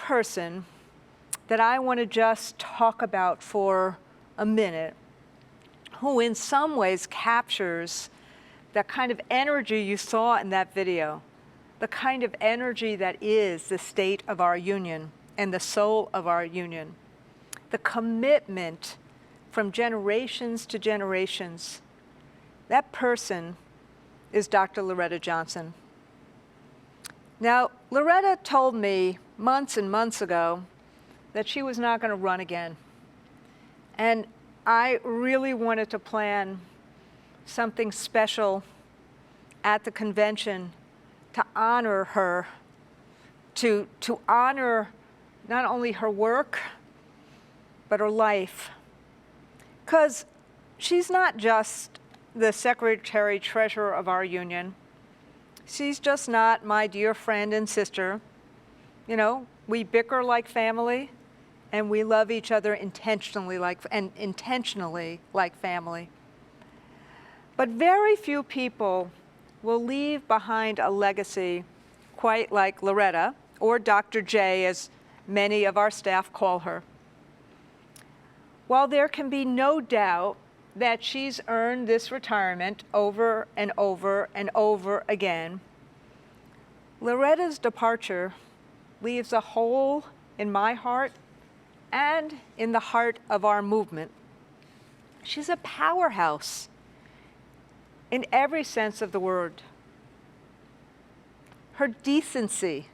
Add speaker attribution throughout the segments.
Speaker 1: person that I want to just talk about for a minute, who in some ways captures that kind of energy you saw in that video, the kind of energy that is the state of our union and the soul of our union, the commitment from generations to generations. That person is Dr. Loretta Johnson. Now, Loretta told me months and months ago that she was not going to run again. And I really wanted to plan something special at the convention to honor her, to honor not only her work, but her life. Because she's not just the secretary-treasurer of our union. She's just not my dear friend and sister. You know, we bicker like family, and we love each other intentionally like family. But very few people will leave behind a legacy quite like Loretta, or Dr. J, as many of our staff call her. While there can be no doubt that she's earned this retirement over and over and over again, Loretta's departure leaves a hole in my heart and in the heart of our movement. She's a powerhouse in every sense of the word. Her decency,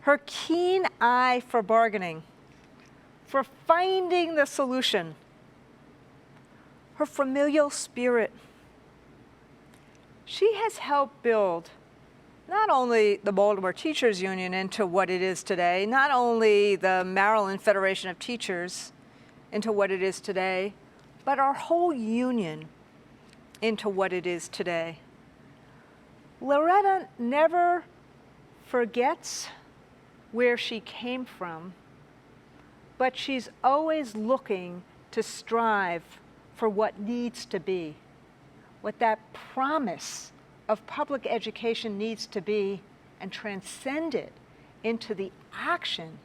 Speaker 1: her keen eye for bargaining, for finding the solution, her familial spirit. She has helped build not only the Baltimore Teachers Union into what it is today, not only the Maryland Federation of Teachers into what it is today, but our whole union into what it is today. Loretta never forgets where she came from, but she's always looking to strive for what needs to be, what that promise of public education needs to be, and transcend it into the action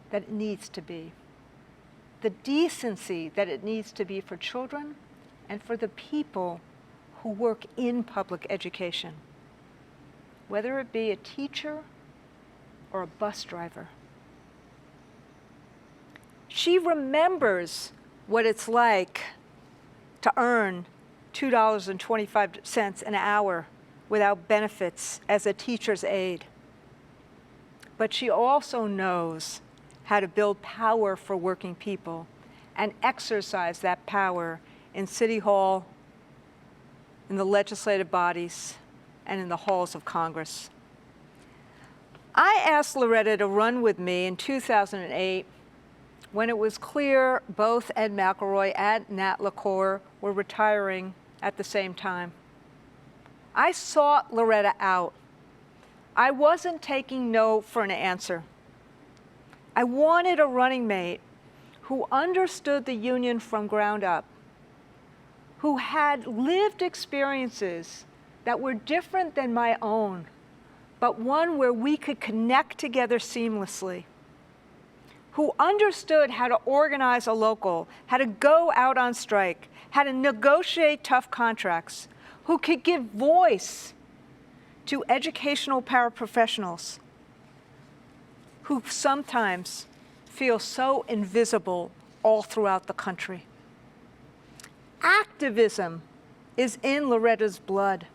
Speaker 1: that it needs to be, the decency that it needs to be for children and for the people who work in public education, whether it be a teacher or a bus driver. She remembers what it's like to earn $2.25 an hour without benefits as a teacher's aide. But she also knows how to build power for working people and exercise that power in City Hall, in the legislative bodies, and in the halls of Congress. I asked Loretta to run with me in 2008 when it was clear both Ed McElroy and Nat LaCour were retiring at the same time. I sought Loretta out. I wasn't taking no for an answer. I wanted a running mate who understood the union from ground up, who had lived experiences that were different than my own, but one where we could connect together seamlessly, who understood how to organize a local, how to go out on strike, how to negotiate tough contracts, who could give voice to educational paraprofessionals who sometimes feel so invisible all throughout the country. Activism is in Loretta's blood.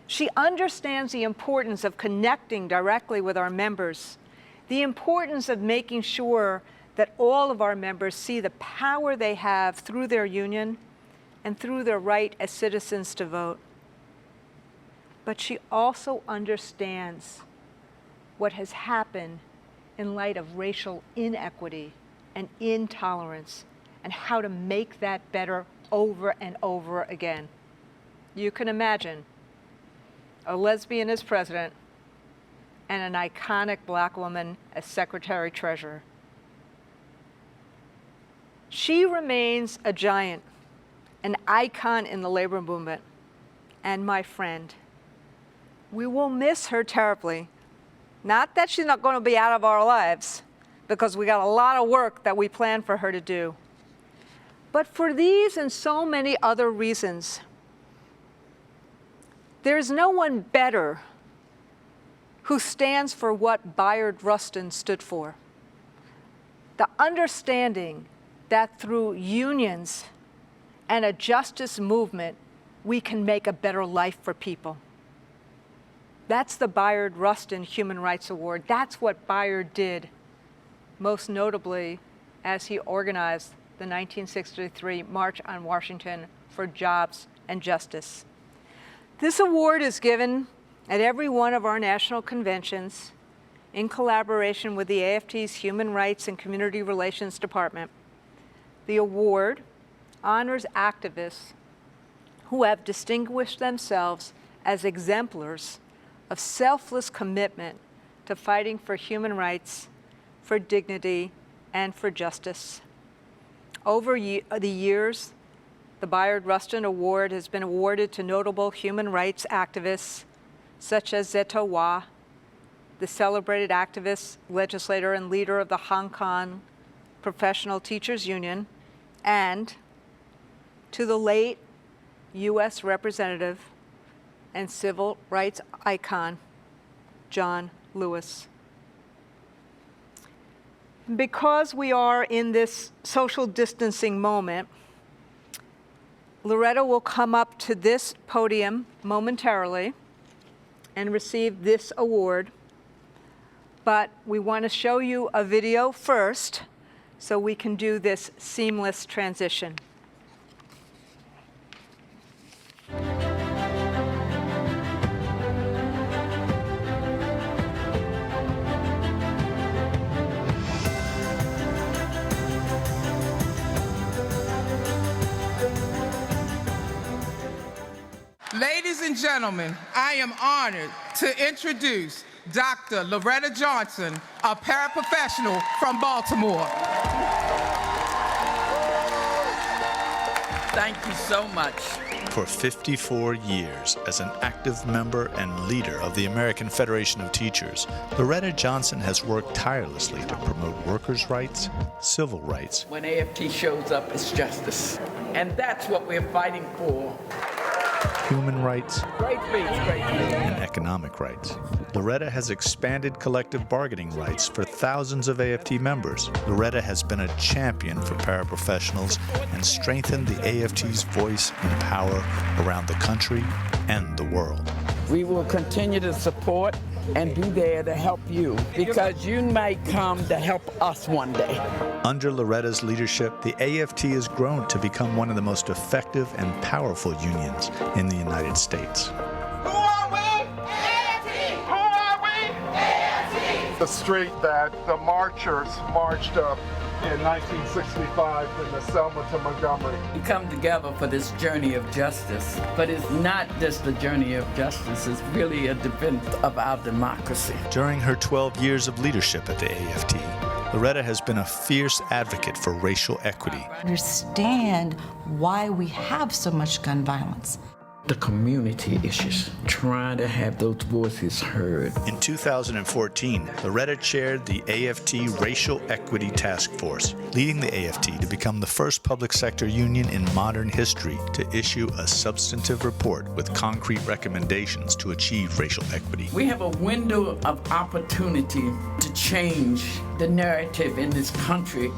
Speaker 1: She understands the importance of connecting directly with our members, the importance of making sure that all of our members see the power they have through their union and through their right as citizens to vote. But she also understands what has happened in light of racial inequity and intolerance, and how to make that better over and over again. You can imagine a lesbian as president and an iconic black woman as secretary-treasurer. She remains a giant, an icon in the labor movement, and my friend. We will miss her terribly, Not that she's not going to be out of our lives, because we got a lot of work that we plan for her to do. But for these and so many other reasons, there's no one better who stands for what Bayard Rustin stood for. The understanding that through unions and a justice movement, we can make a better life for people. That's the Bayard Rustin Human Rights Award. That's what Bayard did, most notably as he organized the 1963 March on Washington for Jobs and Justice. This award is given at every one of our national conventions in collaboration with the AFT's Human Rights and Community Relations Department. The award honors activists who have distinguished themselves as exemplars of selfless commitment to fighting for human rights, for dignity, and for justice. Over the years, the Bayard Rustin Award has been awarded to notable human rights activists such as Zeto Wah, the celebrated activist, legislator, and leader of the Hong Kong Professional Teachers Union, and to the late U.S. Representative and civil rights icon, John Lewis. Because we are in this social distancing moment, Loretta will come up to this podium momentarily and receive this award. But we want to show you a video first so we can do this seamless transition.
Speaker 2: Ladies and gentlemen, I am honored to introduce Dr. Loretta Johnson, a paraprofessional from Baltimore.
Speaker 3: Thank you so much.
Speaker 4: For 54 years, as an active member and leader of the American Federation of Teachers, Loretta Johnson has worked tirelessly to promote workers' rights, civil rights.
Speaker 3: When AFT shows up, it's justice. And that's what we're fighting for.
Speaker 4: Human rights,
Speaker 3: Great speech, great speech.
Speaker 4: and economic rights. Loretta has expanded collective bargaining rights for thousands of AFT members. Loretta has been a champion for paraprofessionals and strengthened the AFT's voice and power around the country and the world.
Speaker 3: We will continue to support and be there to help you, because you might come to help us one day.
Speaker 4: Under Loretta's leadership, the AFT has grown to become one of the most effective and powerful unions in the United States.
Speaker 2: Who are we? AFT! Who are we? AFT!
Speaker 5: The street that the marchers marched up in 1965 from the Selma to Montgomery.
Speaker 3: We come together for this journey of justice, but it's not just a journey of justice, it's really a defense of our democracy.
Speaker 4: During her 12 years of leadership at the AFT, Loretta has been a fierce advocate for racial equity.
Speaker 6: Understand why we have so much gun violence.
Speaker 3: The community issues, trying to have those voices heard.
Speaker 4: In 2014, Loretta chaired the AFT Racial Equity Task Force, leading the AFT to become the first public sector union in modern history to issue a substantive report with concrete recommendations to achieve racial equity.
Speaker 3: We have a window of opportunity to change the narrative in this country.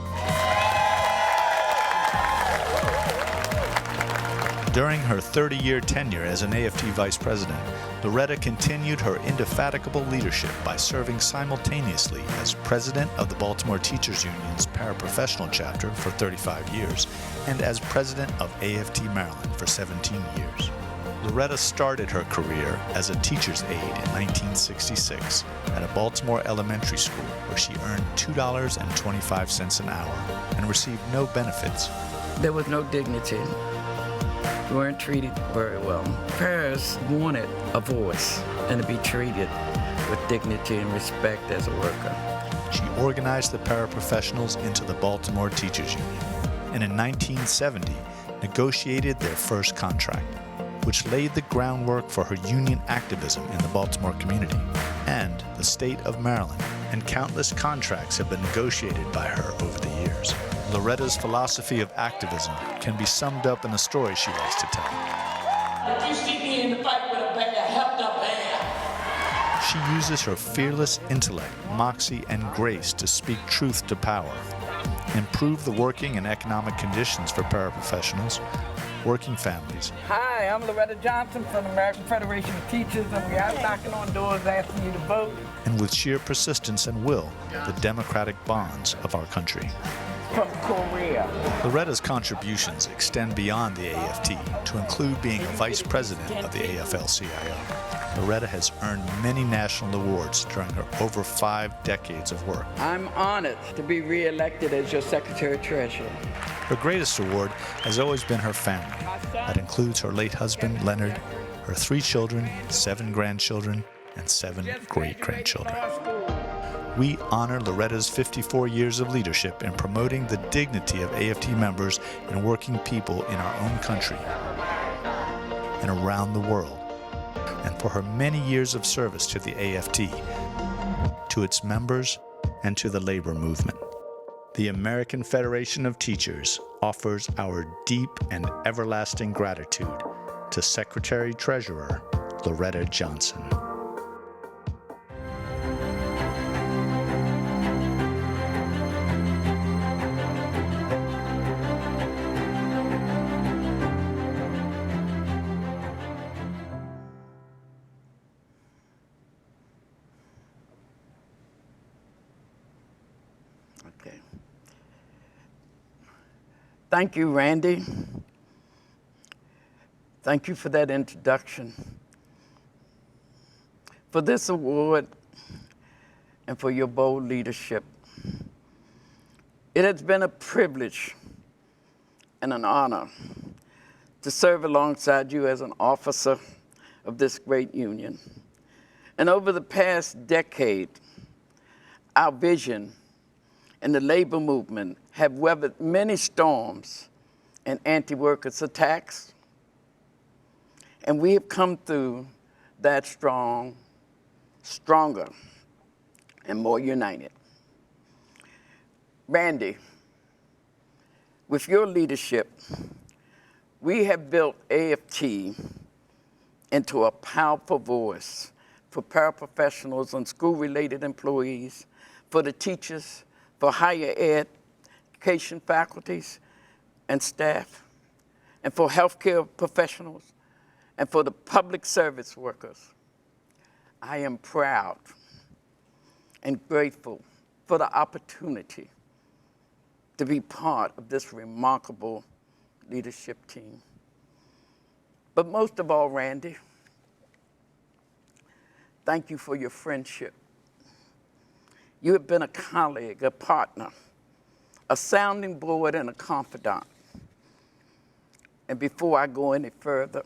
Speaker 4: During her 30-year tenure as an AFT vice president, Loretta continued her indefatigable leadership by serving simultaneously as president of the Baltimore Teachers Union's paraprofessional chapter for 35 years and as president of AFT Maryland for 17 years. Loretta started her career as a teacher's aide in 1966 at a Baltimore elementary school where she earned $2.25 an hour and received no benefits.
Speaker 3: There was no dignity. We weren't treated very well. Parents wanted a voice and to be treated with dignity and respect as a worker.
Speaker 4: She organized the paraprofessionals into the Baltimore Teachers Union, and in 1970 negotiated their first contract, which laid the groundwork for her union activism in the Baltimore community. and the state of Maryland, and countless contracts have been negotiated by her over the years. Loretta's philosophy of activism can be summed up in a story she likes to tell.
Speaker 7: If you see me in the fight with a bear, help the bear.
Speaker 4: She uses her fearless intellect, moxie, and grace to speak truth to power, improve the working and economic conditions for paraprofessionals, working families.
Speaker 3: Hi, I'm Loretta Johnson from the American Federation of Teachers, and we're out knocking on doors asking you to vote.
Speaker 4: And with sheer persistence and will, the democratic bonds of our country.
Speaker 3: From Korea.
Speaker 4: Loretta's contributions extend beyond the AFT to include being a vice president of the AFL-CIO. Loretta has earned many national awards during her over 5 decades of work.
Speaker 3: I'm honored to be re-elected as your Secretary-Treasurer.
Speaker 4: Her greatest award has always been her family. That includes her late husband, Leonard, her 3 children, 7 grandchildren, and 7 great-grandchildren. We honor Loretta's 54 years of leadership in promoting the dignity of AFT members and working people in our own country and around the world, and for her many years of service to the AFT, to its members, and to the labor movement. The American Federation of Teachers offers our deep and everlasting gratitude to Secretary-Treasurer Loretta Johnson.
Speaker 3: Okay. Thank you, Randi. Thank you for that introduction, for this award, and for your bold leadership. It has been a privilege and an honor to serve alongside you as an officer of this great union. And over the past decade, our vision and the labor movement have weathered many storms and anti-workers attacks. And we have come through that stronger and more united. Randi, with your leadership, we have built AFT into a powerful voice for paraprofessionals and school-related employees, for the teachers, for higher education faculties and staff, and for healthcare professionals, and for the public service workers. I am proud and grateful for the opportunity to be part of this remarkable leadership team. But most of all, Randi, thank you for your friendship. You have been a colleague, a partner, a sounding board, and a confidant. And before I go any further,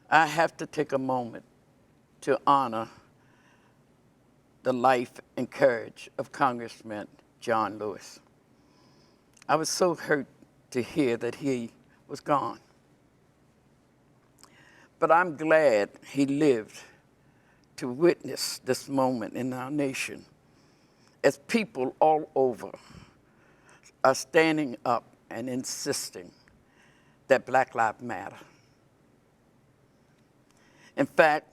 Speaker 3: I have to take a moment to honor the life and courage of Congressman John Lewis. I was so hurt to hear that he was gone. But I'm glad he lived to witness this moment in our nation as people all over are standing up and insisting that Black Lives Matter. In fact,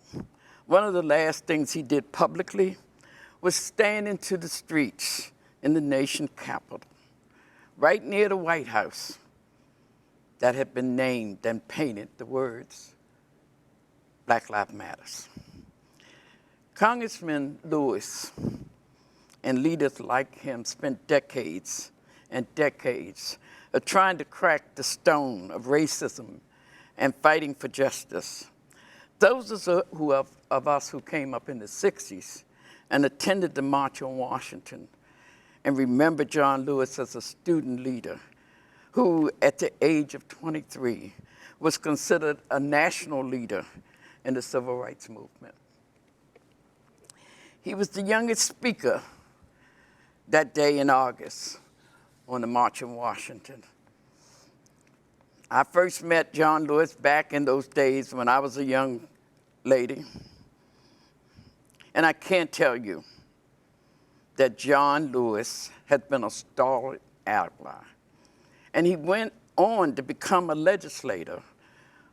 Speaker 3: one of the last things he did publicly was stand into the streets in the nation's capital, right near the White House, that had been named and painted the words, Black Lives Matter. Congressman Lewis and leaders like him spent decades and decades of trying to crack the stone of racism and fighting for justice. Those of us who came up in the 60s and attended the March on Washington and remember John Lewis as a student leader who, at the age of 23, was considered a national leader in the civil rights movement. He was the youngest speaker that day in August on the March on Washington. I first met John Lewis back in those days when I was a young lady. And I can't tell you that John Lewis has been a stalwart ally. And he went on to become a legislator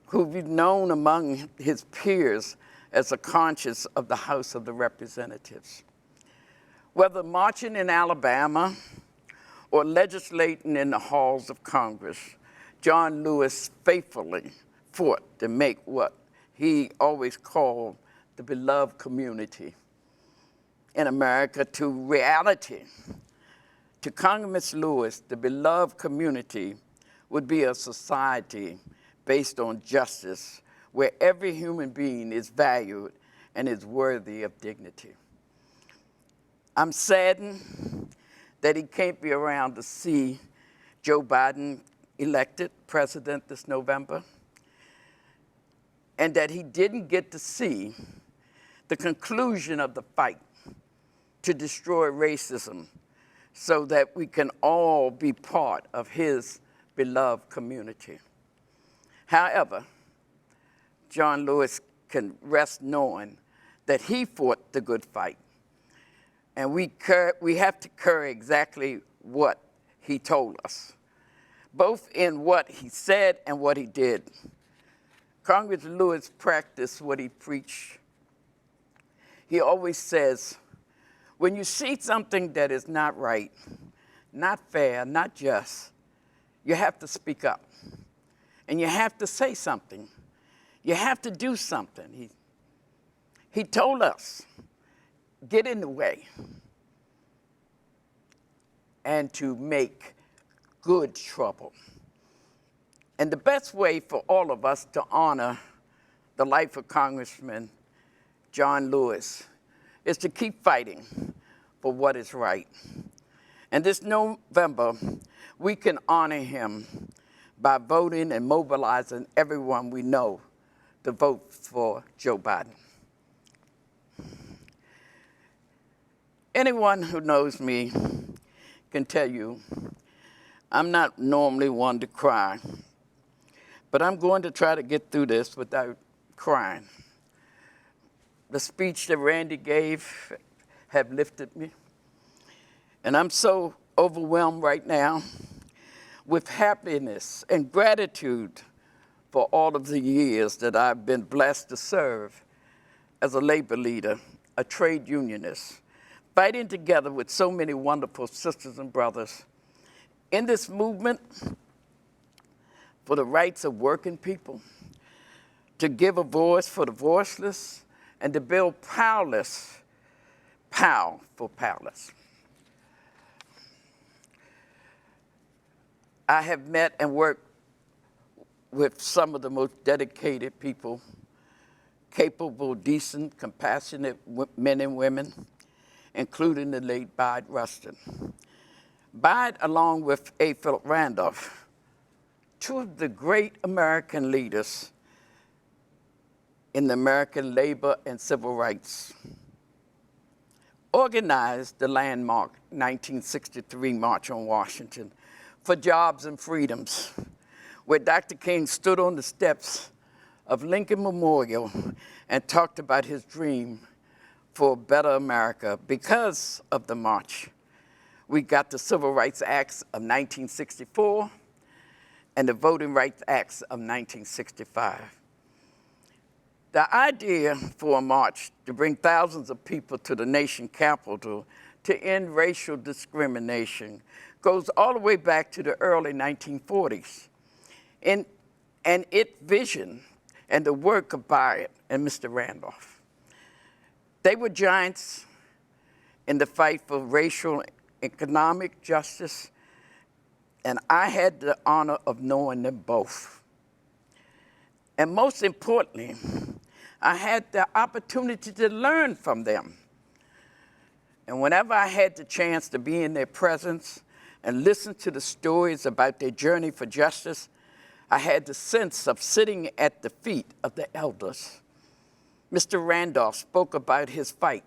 Speaker 3: who we've known among his peers as a conscience of the House of the Representatives. Whether marching in Alabama or legislating in the halls of Congress, John Lewis faithfully fought to make what he always called the beloved community in America to reality. To Congressman Lewis, the beloved community would be a society based on justice, where every human being is valued and is worthy of dignity. I'm saddened that he can't be around to see Joe Biden elected president this November, and that he didn't get to see the conclusion of the fight to destroy racism so that we can all be part of his beloved community. However, John Lewis can rest knowing that he fought the good fight. And we have to carry exactly what he told us, both in what he said and what he did. Congressman Lewis practiced what he preached. He always says, when you see something that is not right, not fair, not just, you have to speak up. And you have to say something. You have to do something. He told us, get in the way and to make good trouble. And the best way for all of us to honor the life of Congressman John Lewis is to keep fighting for what is right. And this November, we can honor him by voting and mobilizing everyone we know to vote for Joe Biden. Anyone who knows me can tell you I'm not normally one to cry, but I'm going to try to get through this without crying. The speech that Randi gave have lifted me, and I'm so overwhelmed right now with happiness and gratitude for all of the years that I've been blessed to serve as a labor leader, a trade unionist, fighting together with so many wonderful sisters and brothers in this movement for the rights of working people, to give a voice for the voiceless, and to build power for powerless. I have met and worked with some of the most dedicated people, capable, decent, compassionate men and women, including the late Bayard Rustin. Bayard, along with A. Philip Randolph, two of the great American leaders in the American labor and civil rights, organized the landmark 1963 March on Washington for Jobs and Freedoms, where Dr. King stood on the steps of Lincoln Memorial and talked about his dream for a better America. Because of the march, we got the Civil Rights Acts of 1964 and the Voting Rights Acts of 1965. The idea for a march to bring thousands of people to the nation capital to end racial discrimination goes all the way back to the early 1940s. And its vision and the work of Bayard and Mr. Randolph. They were giants in the fight for racial economic justice, and I had the honor of knowing them both. And most importantly, I had the opportunity to learn from them. And whenever I had the chance to be in their presence and listen to the stories about their journey for justice, I had the sense of sitting at the feet of the elders. Mr. Randolph spoke about his fight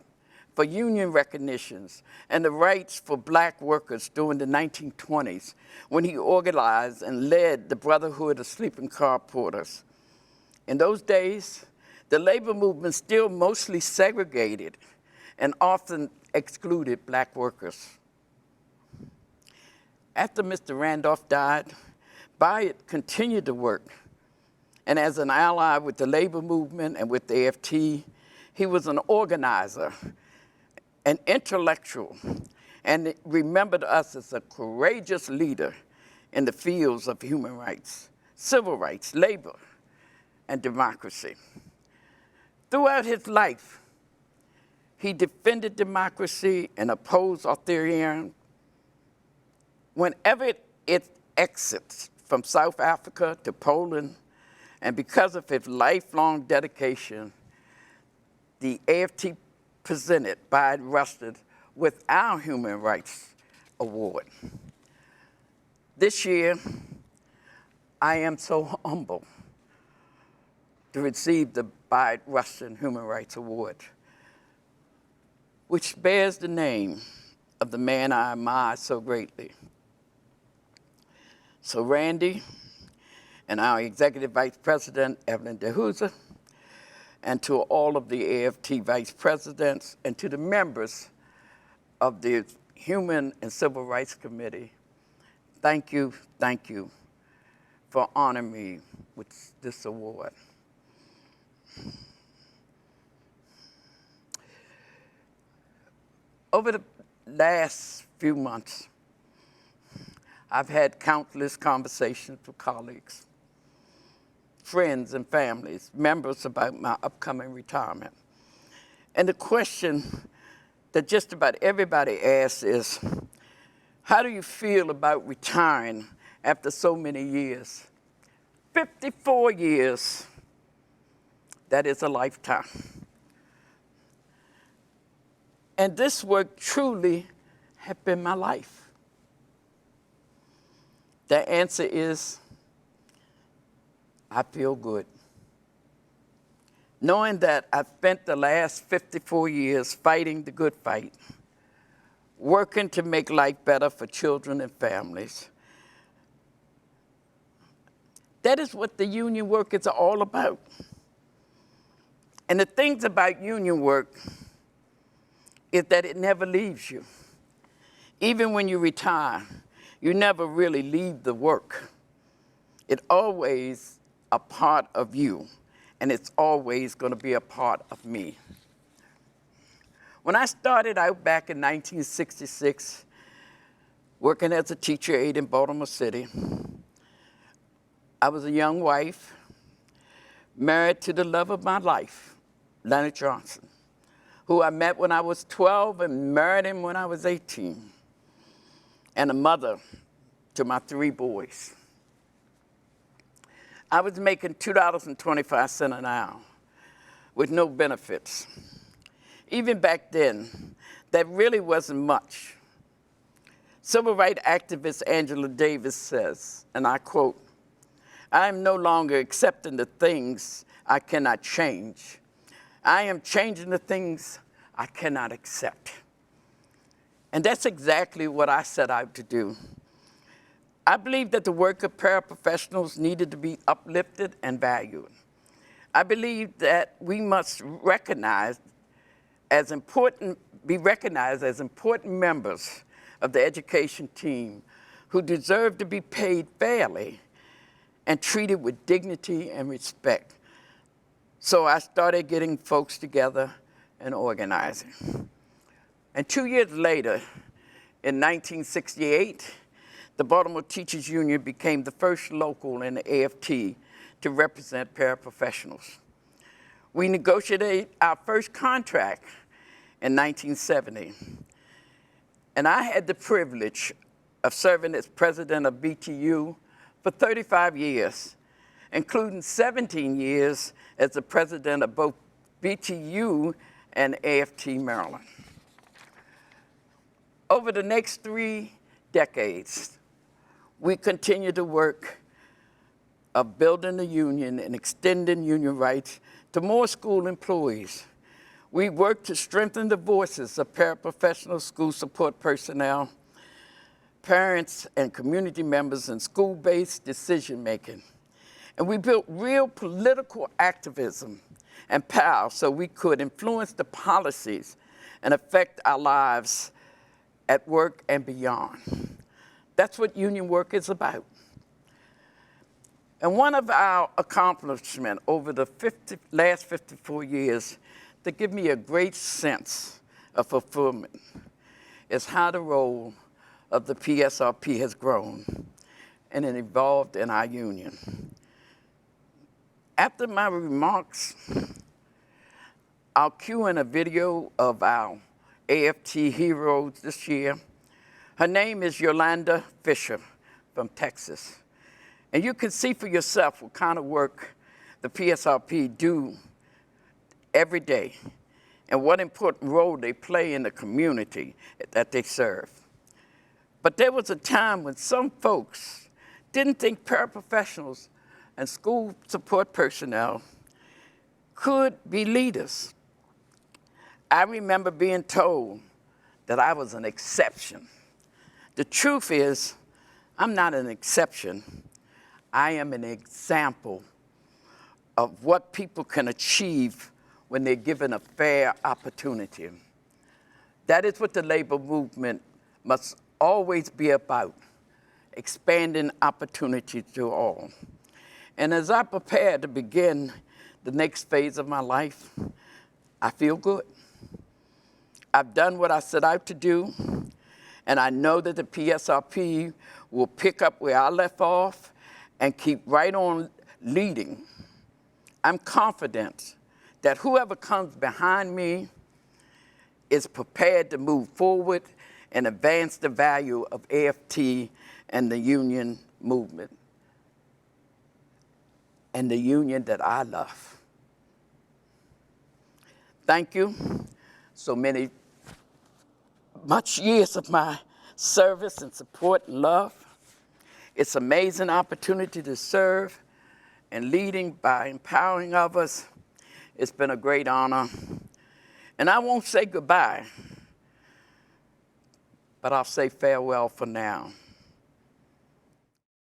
Speaker 3: for union recognitions and the rights for black workers during the 1920s when he organized and led the Brotherhood of Sleeping Car Porters. In those days, the labor movement still mostly segregated and often excluded black workers. After Mr. Randolph died, Bayard continued to work, and as an ally with the labor movement and with the AFT, he was an organizer, an intellectual, and remembered us as a courageous leader in the fields of human rights, civil rights, labor, and democracy. Throughout his life, he defended democracy and opposed authoritarianism. Whenever it exits from South Africa to Poland, and because of his lifelong dedication, the AFT presented Bayard Rustin with our Human Rights Award. This year, I am so humble to receive the Bayard Rustin Human Rights Award, which bears the name of the man I admire so greatly. So Randi and our Executive Vice President, Evelyn DeHouza, and to all of the AFT Vice Presidents, and to the members of the Human and Civil Rights Committee, thank you for honoring me with this award. Over the last few months, I've had countless conversations with colleagues, friends and families, members about my upcoming retirement. And the question that just about everybody asks is, how do you feel about retiring after so many years? 54 years, that is a lifetime. And this work truly has been my life. The answer is, I feel good. Knowing that I've spent the last 54 years fighting the good fight, working to make life better for children and families. That is what the union work is all about. And the things about union work is that it never leaves you. Even when you retire, you never really leave the work. It's always a part of you, and it's always going to be a part of me. When I started out back in 1966, working as a teacher aide in Baltimore City, I was a young wife, married to the love of my life, Loretta Johnson, who I met when I was 12 and married him when I was 18, and a mother to my 3 boys. I was making $2.25 an hour with no benefits. Even back then, that really wasn't much. Civil rights activist Angela Davis says, and I quote, "I am no longer accepting the things I cannot change. I am changing the things I cannot accept." And that's exactly what I set out to do. I believe that the work of paraprofessionals needed to be uplifted and valued. I believe that we must be recognized as important members of the education team who deserve to be paid fairly and treated with dignity and respect. So I started getting folks together and organizing. And 2 years later, in 1968, the Baltimore Teachers Union became the first local in the AFT to represent paraprofessionals. We negotiated our first contract in 1970. And I had the privilege of serving as president of BTU for 35 years, including 17 years as the president of both BTU and AFT Maryland. Over the next 3 decades, we continue to work of building the union and extending union rights to more school employees. We work to strengthen the voices of paraprofessional school support personnel, parents and community members in school-based decision-making. And we built real political activism and power so we could influence the policies and affect our lives at work and beyond. That's what union work is about. And one of our accomplishments over the last 54 years that give me a great sense of fulfillment is how the role of the PSRP has grown and it evolved in our union. After my remarks, I'll cue in a video of our AFT heroes this year. Her name is Yolanda Fisher from Texas. And you can see for yourself what kind of work the PSRP do every day and what important role they play in the community that they serve. But there was a time when some folks didn't think paraprofessionals and school support personnel could be leaders. I remember being told that I was an exception. The truth is, I'm not an exception. I am an example of what people can achieve when they're given a fair opportunity. That is what the labor movement must always be about, expanding opportunity to all. And as I prepare to begin the next phase of my life, I feel good. I've done what I set out to do, and I know that the PSRP will pick up where I left off and keep right on leading. I'm confident that whoever comes behind me is prepared to move forward and advance the value of AFT and the union movement and the union that I love. Thank you. So much years of my service and support and love. It's an amazing opportunity to serve and leading by empowering others. It's been a great honor. And I won't say goodbye, but I'll say farewell for now.